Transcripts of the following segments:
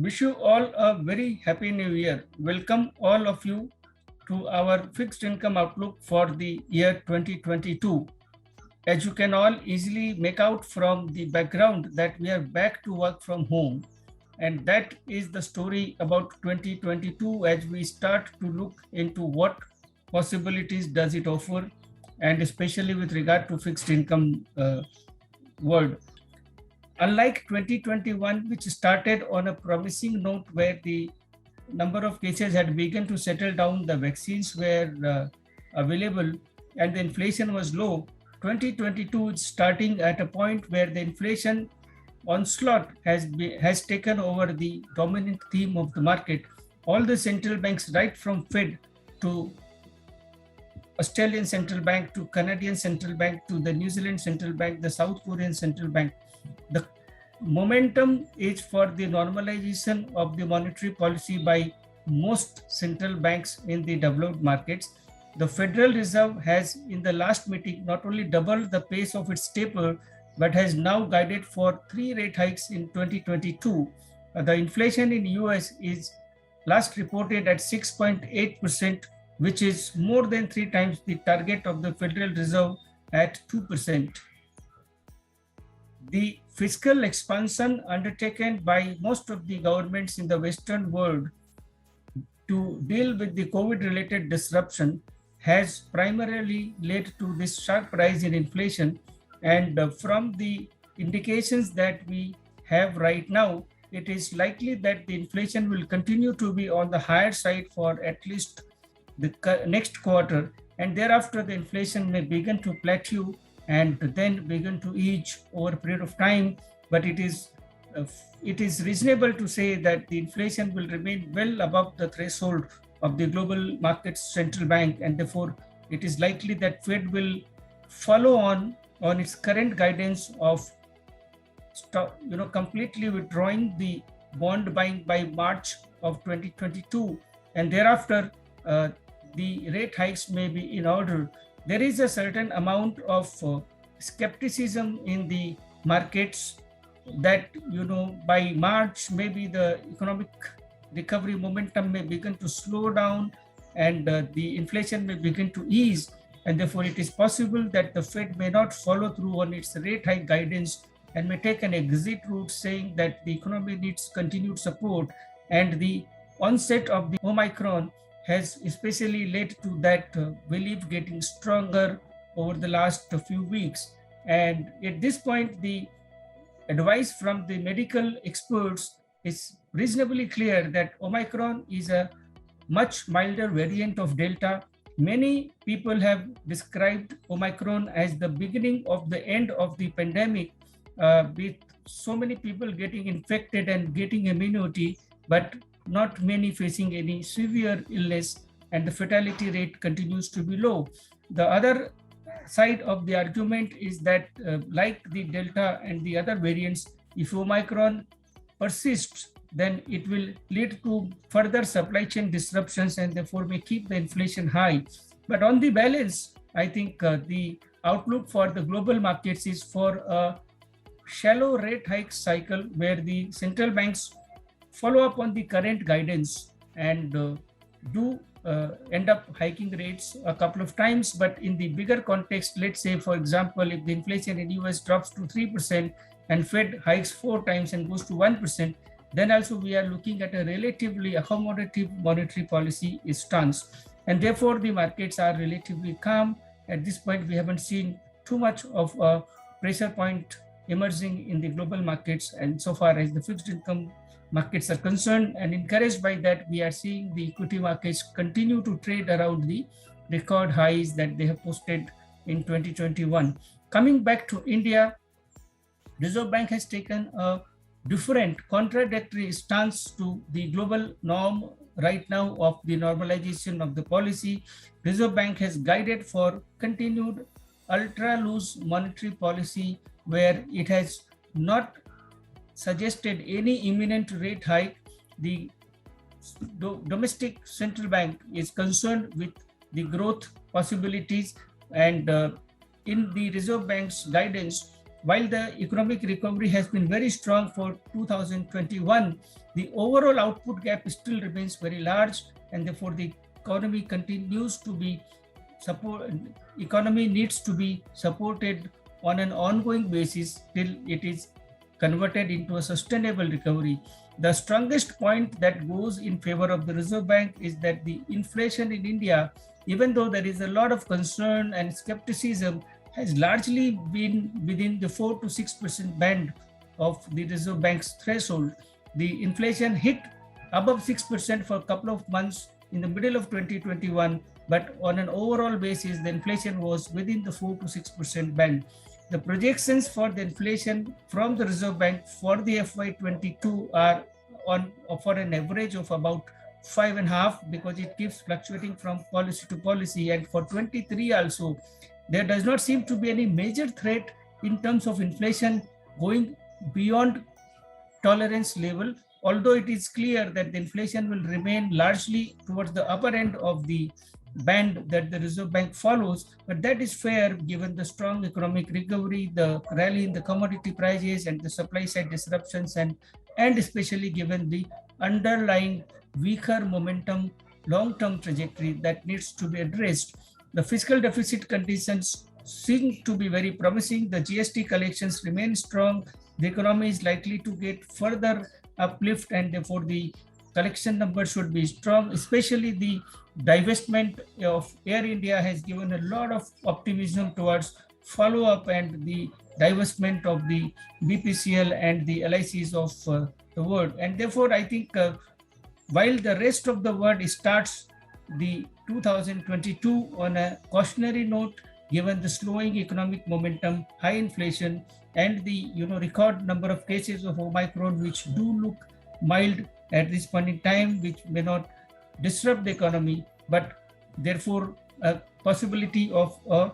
Wish you all a very happy new year. Welcome all of you to our fixed income outlook for the year 2022. As you can all easily make out from the background that we are back to work from home. And that is the story about 2022 as we start to look into what possibilities does it offer, and especially with regard to fixed income world. Unlike 2021, which started on a promising note where the number of cases had begun to settle down, the vaccines were available, and the inflation was low, 2022 is starting at a point where the inflation onslaught has taken over the dominant theme of the market. All the central banks, right from Fed to Australian Central Bank to Canadian Central Bank to the New Zealand Central Bank, the South Korean Central Bank, the momentum is for the normalization of the monetary policy by most central banks in the developed markets. The Federal Reserve has, in the last meeting, not only doubled the pace of its taper, but has now guided for 3 rate hikes in 2022. The inflation in US is last reported at 6.8%, which is more than 3 times the target of the Federal Reserve at 2%. The fiscal expansion undertaken by most of the governments in the Western world to deal with the COVID-related disruption has primarily led to this sharp rise in inflation. And from the indications that we have right now, it is likely that the inflation will continue to be on the higher side for at least the next quarter, and thereafter the inflation may begin to plateau and then begin to ease over a period of time. But it is reasonable to say that the inflation will remain well above the threshold of the global markets central bank, and therefore it is likely that Fed will follow on its current guidance of completely withdrawing the bond buying by March of 2022, and thereafter the rate hikes may be in order. There is a certain amount of skepticism in the markets that by March maybe the economic recovery momentum may begin to slow down, and the inflation may begin to ease, and therefore it is possible that the Fed may not follow through on its rate hike guidance and may take an exit route saying that the economy needs continued support. And the onset of the Omicron has especially led to that belief getting stronger over the last few weeks. And at this point, the advice from the medical experts is reasonably clear that Omicron is a much milder variant of Delta. Many people have described Omicron as the beginning of the end of the pandemic, with so many people getting infected and getting immunity, but not many facing any severe illness, and the fatality rate continues to be low. The other side of the argument is that, like the Delta and the other variants, if Omicron persists, then it will lead to further supply chain disruptions and therefore may keep the inflation high. But on the balance, I think the outlook for the global markets is for a shallow rate hike cycle where the central banks follow up on the current guidance and do end up hiking rates a couple of times. But in the bigger context, let's say, for example, if the inflation in US drops to 3% and Fed hikes 4 times and goes to 1%, then also we are looking at a relatively accommodative monetary policy stance. And therefore, the markets are relatively calm. At this point, we haven't seen too much of a pressure point emerging in the global markets. And so far as the fixed income markets are concerned, and encouraged by that, we are seeing the equity markets continue to trade around the record highs that they have posted in 2021. Coming back to India, Reserve Bank has taken a different contradictory stance to the global norm right now of the normalization of the policy. Reserve Bank has guided for continued ultra loose monetary policy, where it has not suggested any imminent rate hike. The domestic central bank is concerned with the growth possibilities, and in the Reserve Bank's guidance, while the economic recovery has been very strong for 2021, the overall output gap still remains very large, and therefore the economy continues to be support. Economy needs to be supported on an ongoing basis till it is converted into a sustainable recovery. The strongest point that goes in favor of the Reserve Bank is that the inflation in India, even though there is a lot of concern and skepticism, has largely been within the 4 to 6% band of the Reserve Bank's threshold. The inflation hit above 6% for a couple of months in the middle of 2021, but on an overall basis, the inflation was within the 4 to 6% band. The projections for the inflation from the Reserve Bank for the FY22 are for an average of about 5.5, because it keeps fluctuating from policy to policy. And for 23 also, there does not seem to be any major threat in terms of inflation going beyond tolerance level, although it is clear that the inflation will remain largely towards the upper end of the band that the Reserve Bank follows. But that is fair given the strong economic recovery, the rally in the commodity prices, and the supply side disruptions, and especially given the underlying weaker momentum long-term trajectory that needs to be addressed. The fiscal deficit conditions seem to be very promising. The GST collections remain strong. The economy is likely to get further uplift, and therefore the collection number should be strong. Especially the divestment of Air India has given a lot of optimism towards follow-up and the divestment of the BPCL and the LICs of the world. And therefore, I think while the rest of the world starts the 2022 on a cautionary note, given the slowing economic momentum, high inflation, and the record number of cases of Omicron, which do look mild at this point in time, which may not disrupt the economy, but therefore a possibility of a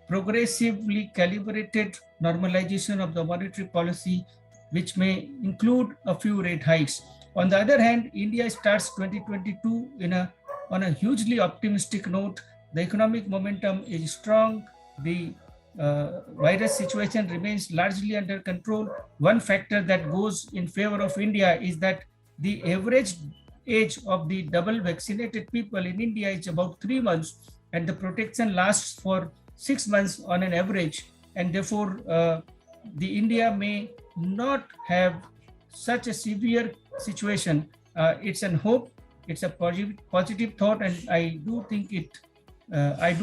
progressively calibrated normalization of the monetary policy, which may include a few rate hikes. On the other hand, India starts 2022 on a hugely optimistic note. The economic momentum is strong. The virus situation remains largely under control. One factor that goes in favor of India is that the average age of the double vaccinated people in India is about 3 months, and the protection lasts for 6 months on an average. And therefore, the India may not have such a severe situation. It's an hope. It's a positive thought, and I do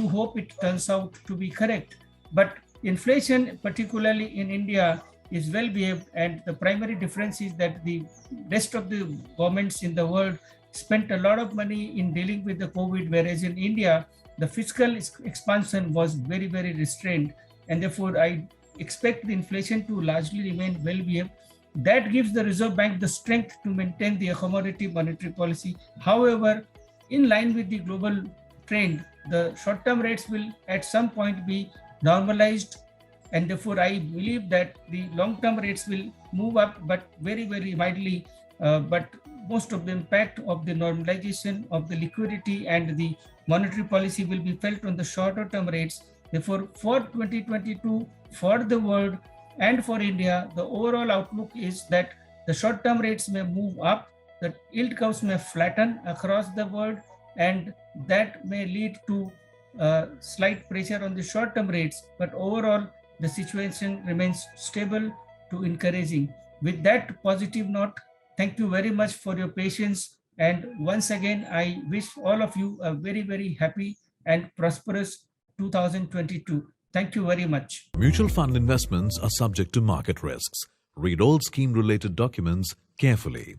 hope it turns out to be correct. But inflation, particularly in India, is well behaved, and the primary difference is that the rest of the governments in the world spent a lot of money in dealing with the COVID, whereas in India, the fiscal expansion was very, very restrained, and therefore I expect the inflation to largely remain well behaved. That gives the Reserve Bank the strength to maintain the accommodative monetary policy. However, in line with the global trend, the short-term rates will at some point be normalized, and therefore I believe that the long-term rates will move up, but very, very widely. But most of the impact of the normalization of the liquidity and the monetary policy will be felt on the shorter-term rates. Therefore, for 2022, for the world and for India, the overall outlook is that the short-term rates may move up, the yield curves may flatten across the world, and that may lead to slight pressure on the short-term rates. But overall, the situation remains stable to encouraging. With that positive note, thank you very much for your patience. And once again, I wish all of you a very, very happy and prosperous 2022. Thank you very much. Mutual fund investments are subject to market risks. Read all scheme-related documents carefully.